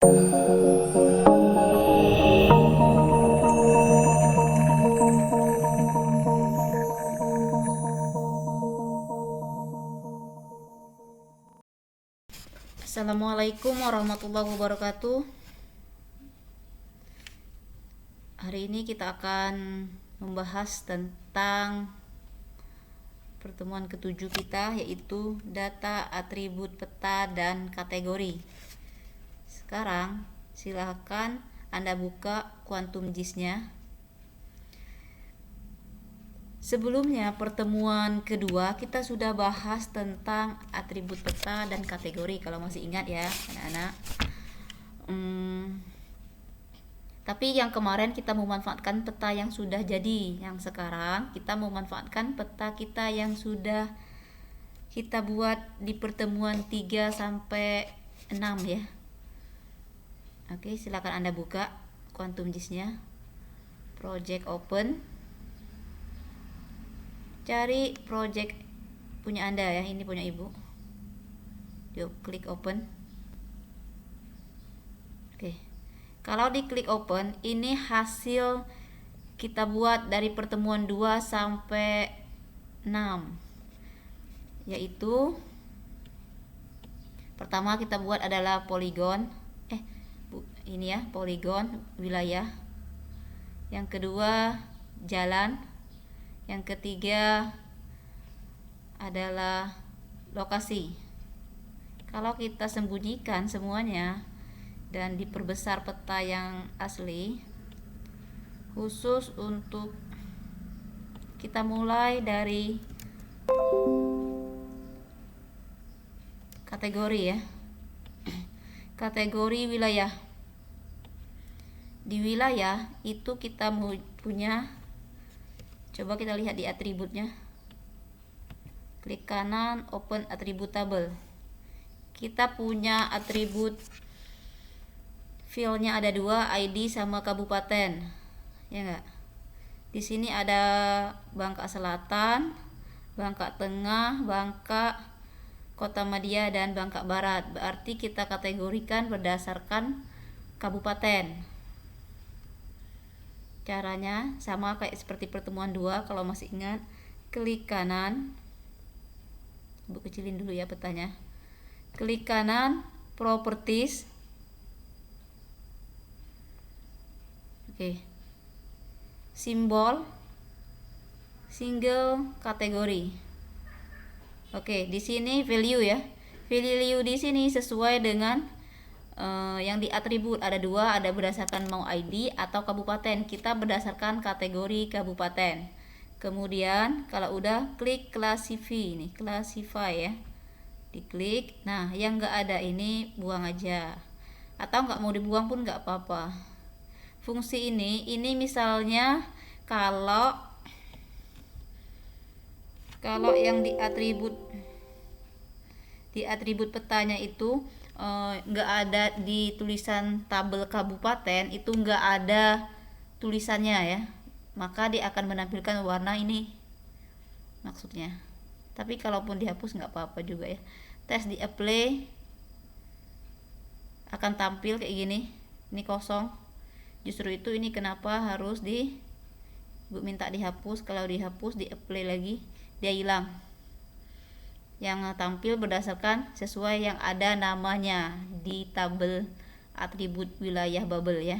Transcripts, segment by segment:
Assalamualaikum warahmatullahi wabarakatuh. Hari ini kita akan membahas tentang pertemuan ketujuh kita, yaitu data, atribut, peta, dan kategori. Sekarang silahkan Anda buka Quantum JIS-nya. Sebelumnya, pertemuan kedua kita sudah bahas tentang atribut, peta, dan kategori, kalau masih ingat ya anak-anak. Tapi yang kemarin kita memanfaatkan peta yang sudah jadi. Yang sekarang kita memanfaatkan peta kita yang sudah kita buat di pertemuan 3 sampai 6 ya. Oke, silakan Anda buka Quantum JIS-nya. Project open. Cari project punya Anda ya, ini punya Ibu. Yuk, klik open. Oke. Kalau diklik open, ini hasil kita buat dari pertemuan 2 sampai 6. Yaitu pertama kita buat adalah poligon. Ini ya, poligon wilayah. Yang kedua jalan. Yang ketiga adalah lokasi. Kalau kita sembunyikan semuanya dan diperbesar peta yang asli, khusus untuk kita mulai dari kategori ya. Kategori wilayah. Di wilayah itu kita punya, coba kita lihat di atributnya. Klik kanan, open attributable. Kita punya atribut filenya ada 2, ID sama kabupaten. Ya enggak? Di sini ada Bangka Selatan, Bangka Tengah, Bangka Kotamadya, dan Bangka Barat. Berarti kita kategorikan berdasarkan kabupaten. Caranya sama kayak seperti pertemuan 2, kalau masih ingat. Klik kanan. Ibu kecilin dulu ya petanya. Klik kanan, properties. Oke. Simbol single kategori. Oke, di sini value ya. Value di sini sesuai dengan yang di atribut ada 2, ada berdasarkan mau ID atau kabupaten. Kita berdasarkan kategori kabupaten. Kemudian kalau udah klik classify nih, classify ya. Diklik. Nah, yang enggak ada ini buang aja. Atau enggak mau dibuang pun enggak apa-apa. Fungsi ini misalnya kalau yang di atribut petanya itu nggak ada di tulisan tabel kabupaten, itu nggak ada tulisannya ya, maka dia akan menampilkan warna ini maksudnya. Tapi kalaupun dihapus nggak apa-apa juga ya. Tes di apply akan tampil kayak gini, ini kosong. Justru itu ini kenapa harus Ibu minta dihapus. Kalau dihapus di apply lagi dia hilang. Yang tampil berdasarkan sesuai yang ada namanya di tabel atribut wilayah bubble ya.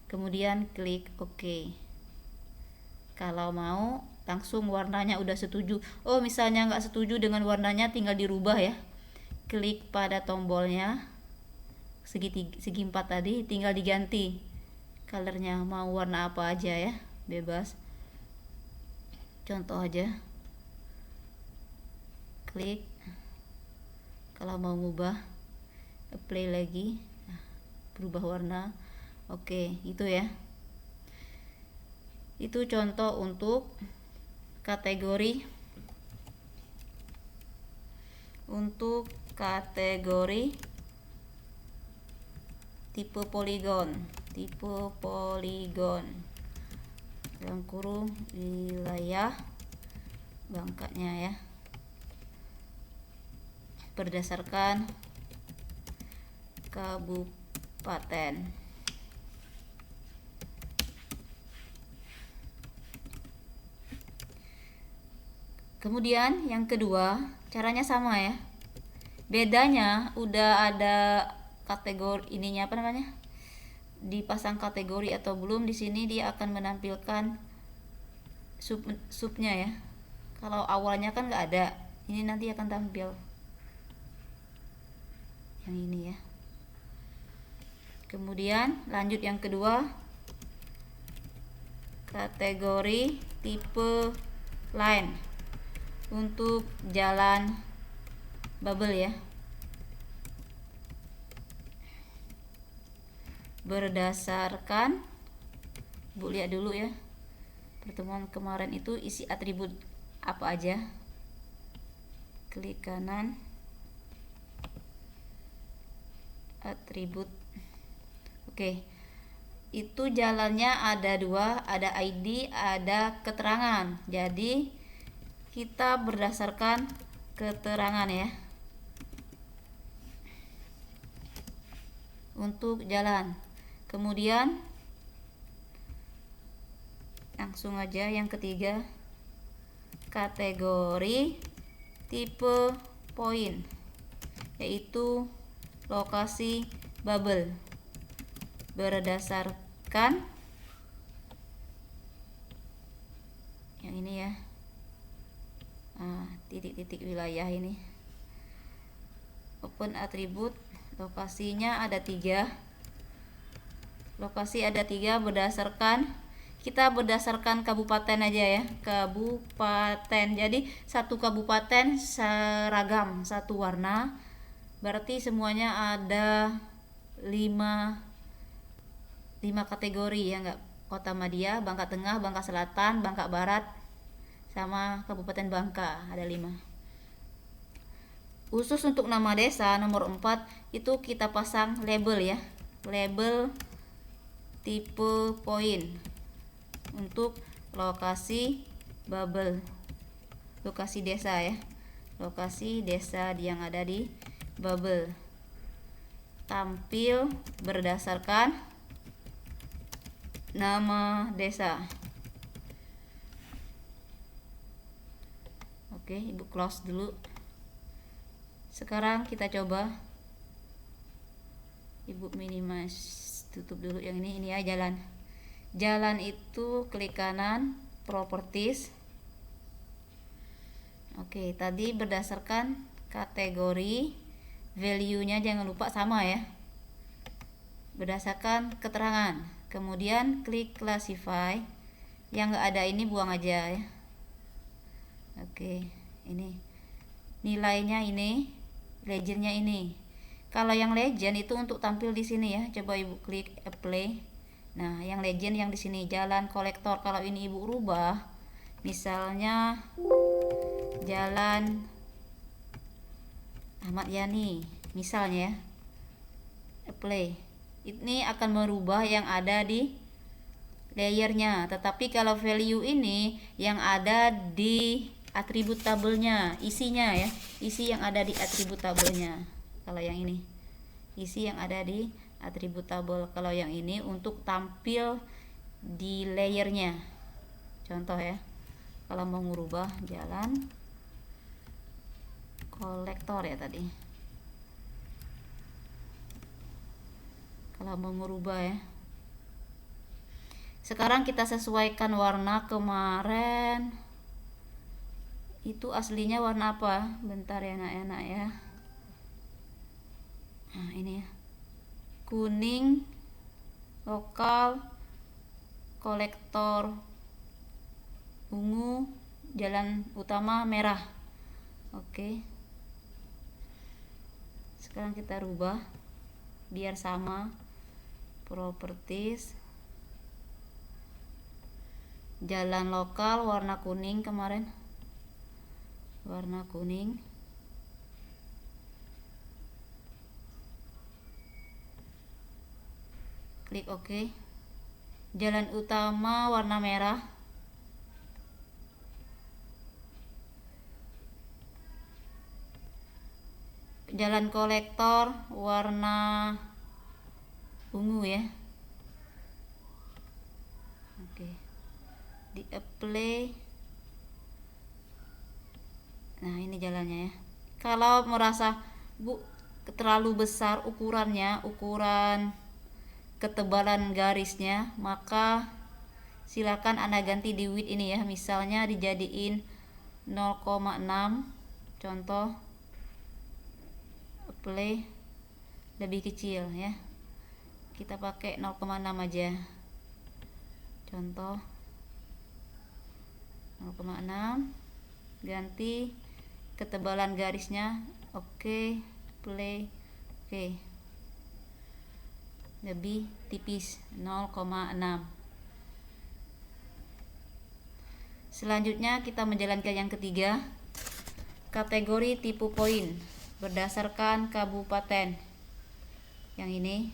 Kemudian klik OK. Kalau mau langsung warnanya udah setuju. Oh, misalnya nggak setuju dengan warnanya, tinggal dirubah ya. Klik pada tombolnya segi 4 tadi, tinggal diganti colornya, mau warna apa aja ya, bebas. Contoh aja, klik. Kalau mau ngubah, apply lagi, berubah warna. Oke, itu ya. Itu contoh untuk kategori. Untuk kategori tipe poligon dalam kurung wilayah Bangkanya ya, berdasarkan kabupaten paten. Kemudian yang kedua, caranya sama ya. Bedanya udah ada kategori ininya apa namanya? Dipasang kategori atau belum, di sini dia akan menampilkan subnya ya. Kalau awalnya kan nggak ada, ini nanti akan tampil yang ini ya. Kemudian lanjut yang kedua, kategori tipe line untuk jalan bubble ya. Berdasarkan, Bu lihat dulu ya, pertemuan kemarin itu isi atribut apa aja. Klik kanan, atribut. Oke, itu jalannya ada dua, ada ID, ada keterangan. Jadi kita berdasarkan keterangan ya untuk jalan. Kemudian langsung aja yang ketiga, kategori tipe poin, yaitu lokasi bubble berdasarkan yang ini ya, titik-titik wilayah ini. Open atribut, lokasinya ada 3. Lokasi ada 3 berdasarkan, kita berdasarkan kabupaten aja ya, kabupaten. Jadi satu kabupaten seragam, satu warna, berarti semuanya ada 5 kategori ya, enggak? Kota Madia, Bangka Tengah, Bangka Selatan, Bangka Barat, sama Kabupaten Bangka, ada 5. Khusus untuk nama desa nomor 4 itu kita pasang label ya, label tipe poin untuk lokasi bubble, lokasi desa ya, lokasi desa yang ada di bubble, tampil berdasarkan nama desa. Oke, Ibu close dulu. Sekarang kita coba, Ibu minimize, tutup dulu yang ini ya, jalan. Jalan itu klik kanan, properties. Oke, tadi berdasarkan kategori, value-nya jangan lupa sama ya, berdasarkan keterangan. Kemudian klik classify, yang nggak ada ini buang aja ya. Oke, ini nilainya, ini legendnya ini. Kalau yang legend itu untuk tampil di sini ya, coba Ibu klik apply. Nah, yang legend yang di sini jalan kolektor. Kalau ini Ibu rubah, misalnya jalan Ahmad Yani misalnya ya, apply, ini akan merubah yang ada di layernya. Tetapi kalau value ini yang ada di atribut tabelnya, isinya ya, isi yang ada di atribut tabelnya. Kalau yang ini isi yang ada di atribut tabel, kalau yang ini untuk tampil di layernya. Contoh ya, kalau mau merubah jalan kolektor ya tadi, kalau mau merubah ya, sekarang kita sesuaikan warna. Kemarin itu aslinya warna apa? Bentar ya nak ya. Nah ini ya, kuning lokal, kolektor ungu, jalan utama merah. Oke, sekarang kita rubah biar sama. Properties, jalan lokal warna kuning, kemarin warna kuning. Klik OK. Jalan utama warna merah. Jalan kolektor warna ungu ya. Oke, di apply. Nah, ini jalannya ya. Kalau merasa Bu terlalu besar ukurannya, ukuran ketebalan garisnya, maka silakan Anda ganti di width ini ya. Misalnya dijadiin 0,6 contoh, apply, lebih kecil ya. Kita pakai 0,6 aja. Contoh 0,6, ganti ketebalan garisnya, oke, play, oke, lebih tipis 0,6. Selanjutnya kita menjalankan yang ketiga, kategori tipe poin berdasarkan kabupaten. Yang ini,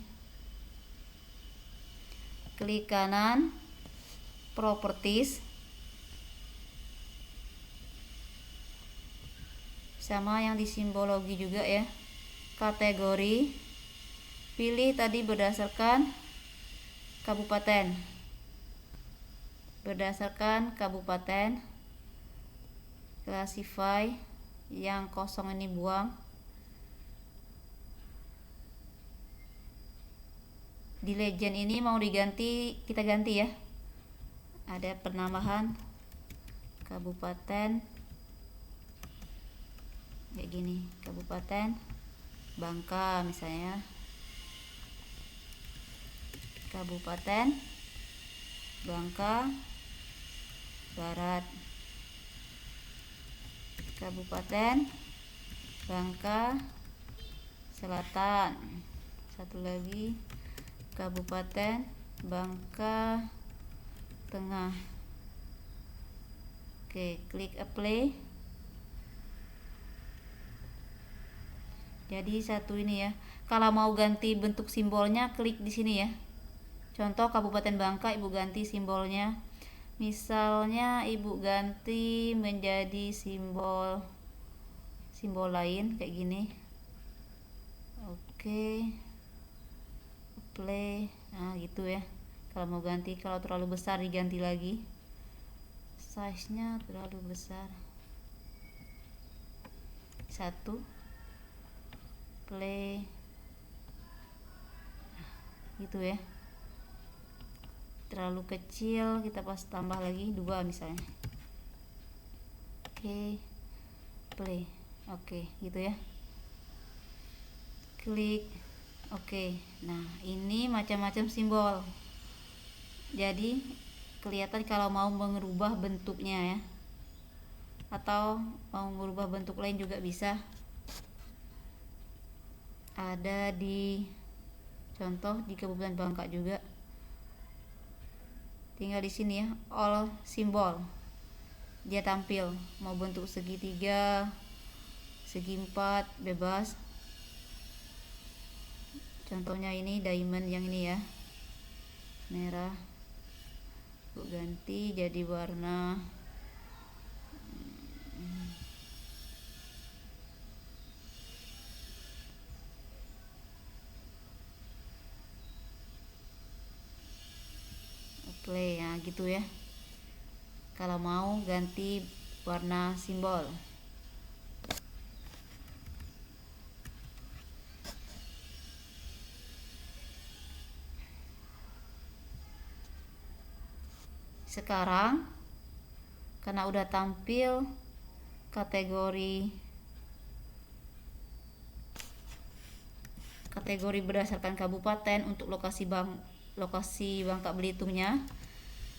klik kanan, properties, sama yang di simbologi juga ya, kategori, pilih tadi berdasarkan kabupaten, classify, yang kosong ini buang. Di legend ini mau diganti, kita ganti ya, ada penambahan kabupaten kayak gini, Kabupaten Bangka misalnya, Kabupaten Bangka Barat, Kabupaten Bangka Selatan, satu lagi Kabupaten Bangka Tengah. Oke, klik apply. Jadi satu ini ya. Kalau mau ganti bentuk simbolnya, klik di sini ya. Contoh Kabupaten Bangka, Ibu ganti simbolnya. Misalnya Ibu ganti menjadi simbol lain kayak gini. Oke. Play. Nah, gitu ya. Kalau mau ganti, kalau terlalu besar diganti lagi. Size-nya terlalu besar. 1. Play, gitu ya. Terlalu kecil, kita pas tambah lagi 2 misalnya. Oke, play, oke, gitu ya. Klik, oke. Nah, ini macam-macam simbol. Jadi kelihatan kalau mau mengubah bentuknya ya, atau mau mengubah bentuk lain juga bisa. Ada di contoh di Kabupaten Bangka juga, tinggal di sini ya, all simbol, dia tampil mau bentuk segitiga, segi 4, bebas. Contohnya ini diamond yang ini ya, merah, Bu ganti jadi warna play ya, gitu ya. Kalau mau ganti warna simbol. Sekarang karena udah tampil kategori berdasarkan kabupaten untuk lokasi Bangka Belitungnya.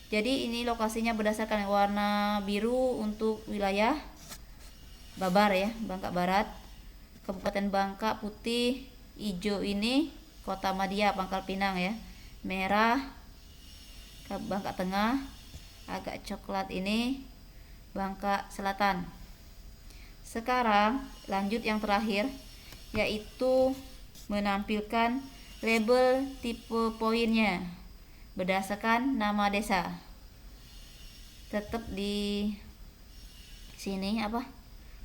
Jadi ini lokasinya berdasarkan warna biru untuk wilayah Babar ya, Bangka Barat, Kabupaten Bangka, putih, hijau ini Kota Madia, Pangkal Pinang ya, merah Bangka Tengah, agak coklat ini Bangka Selatan. Sekarang lanjut yang terakhir, yaitu menampilkan label tipe poinnya berdasarkan nama desa. Tetap di sini apa,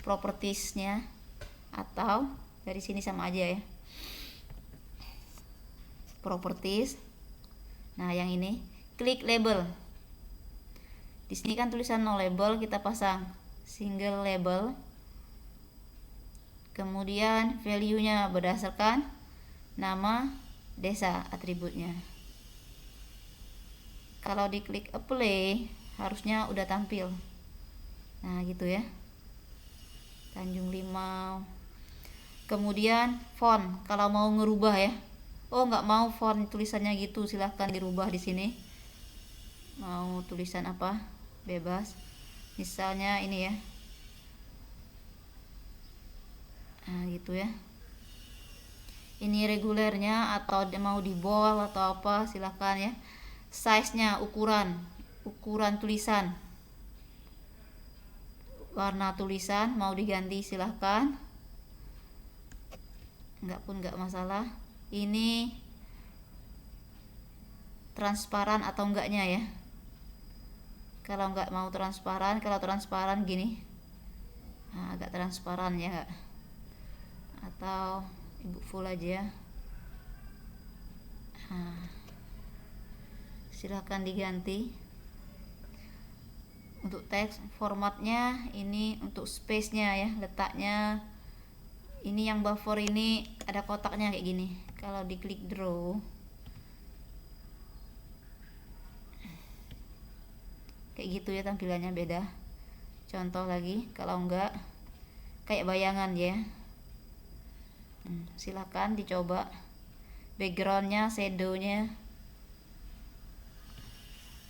propertiesnya, atau dari sini sama aja ya. properties. Nah, yang ini klik label. Di sini kan tulisan no label, kita pasang single label. Kemudian value-nya berdasarkan nama desa atributnya. Kalau diklik apply harusnya udah tampil. Nah, gitu ya. Tanjung Limau. Kemudian font, kalau mau ngerubah ya. Oh, nggak mau font tulisannya gitu, silahkan dirubah di sini. Mau tulisan apa? Bebas. Misalnya ini ya. Nah, gitu ya. Ini regulernya atau mau di bold atau apa, silahkan ya. Size-nya, ukuran tulisan, warna tulisan mau diganti silahkan, nggak masalah. Ini transparan atau enggaknya ya. Kalau nggak mau transparan, kalau transparan gini, nah, agak transparan ya nggak, atau ibu full aja. Nah, silahkan diganti. Untuk teks formatnya ini, untuk space-nya ya, letaknya ini yang buffer ini ada kotaknya kayak gini. Kalau diklik draw kayak gitu ya, tampilannya beda. Contoh lagi, kalau enggak kayak bayangan ya. Silahkan dicoba. Backgroundnya, shadownya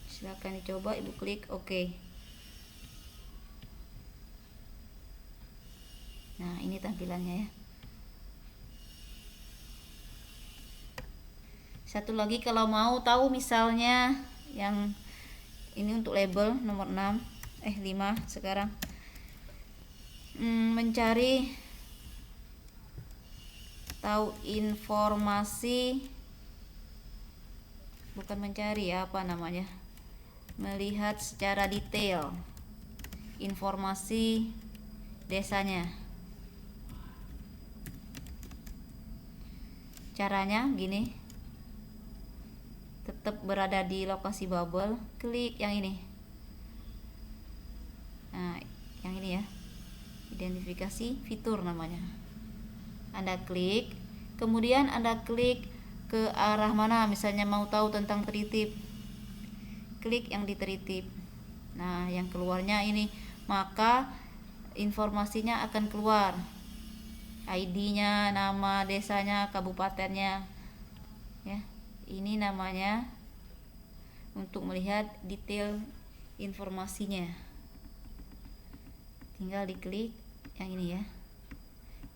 silahkan dicoba, ibu klik OK. Nah, ini tampilannya ya. Satu lagi, kalau mau tahu misalnya yang ini untuk label nomor 5 sekarang, mencari tahu informasi, bukan mencari ya, apa namanya, melihat secara detail informasi desanya. Caranya gini, tetap berada di lokasi bubble, klik yang ini. Nah, yang ini ya, identifikasi fitur namanya. Anda klik, kemudian Anda klik ke arah mana, misalnya mau tahu tentang teritip, klik yang di teritip. Nah, yang keluarnya ini, maka informasinya akan keluar, ID-nya, nama desanya, kabupatennya ya. Ini namanya untuk melihat detail informasinya. Tinggal diklik yang ini ya,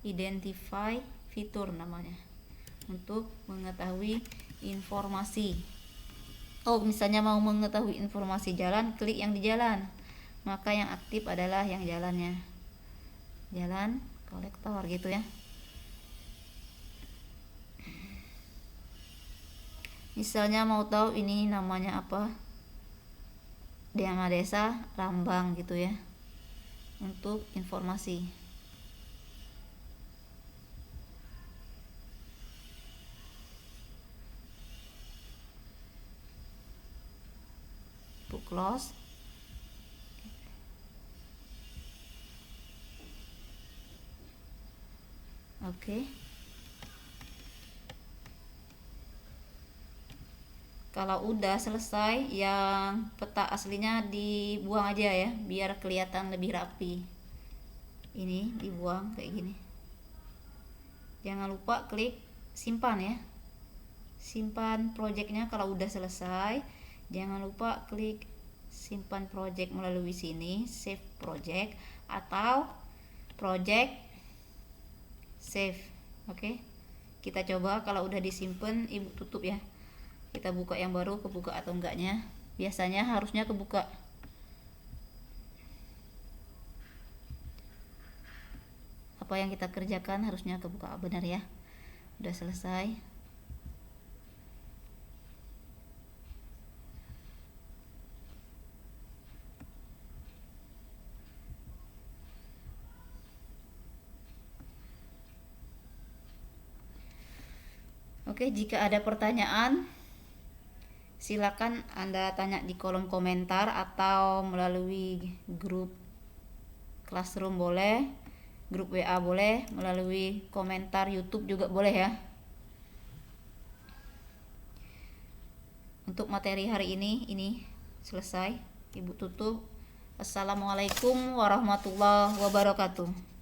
identify fitur namanya, untuk mengetahui informasi. Oh, misalnya mau mengetahui informasi jalan, klik yang di jalan, maka yang aktif adalah yang jalannya, jalan kolektor gitu ya. Misalnya mau tahu ini namanya apa, nama desa Rambang gitu ya, untuk informasi. Close. Oke. Kalau udah selesai, yang peta aslinya dibuang aja ya, biar kelihatan lebih rapi. Ini dibuang kayak gini. Jangan lupa klik simpan ya, simpan projectnya. Kalau udah selesai, jangan lupa klik simpan project melalui sini, save project atau project save. Oke, kita coba. Kalau udah disimpan, ibu tutup ya, kita buka yang baru, kebuka atau enggaknya. Biasanya harusnya kebuka. Apa yang kita kerjakan harusnya kebuka, benar ya. Udah selesai. Oke, jika ada pertanyaan silakan Anda tanya di kolom komentar atau melalui grup Classroom boleh, grup WA boleh, melalui komentar YouTube juga boleh ya. Untuk materi hari ini selesai. Ibu tutup. Assalamualaikum warahmatullahi wabarakatuh.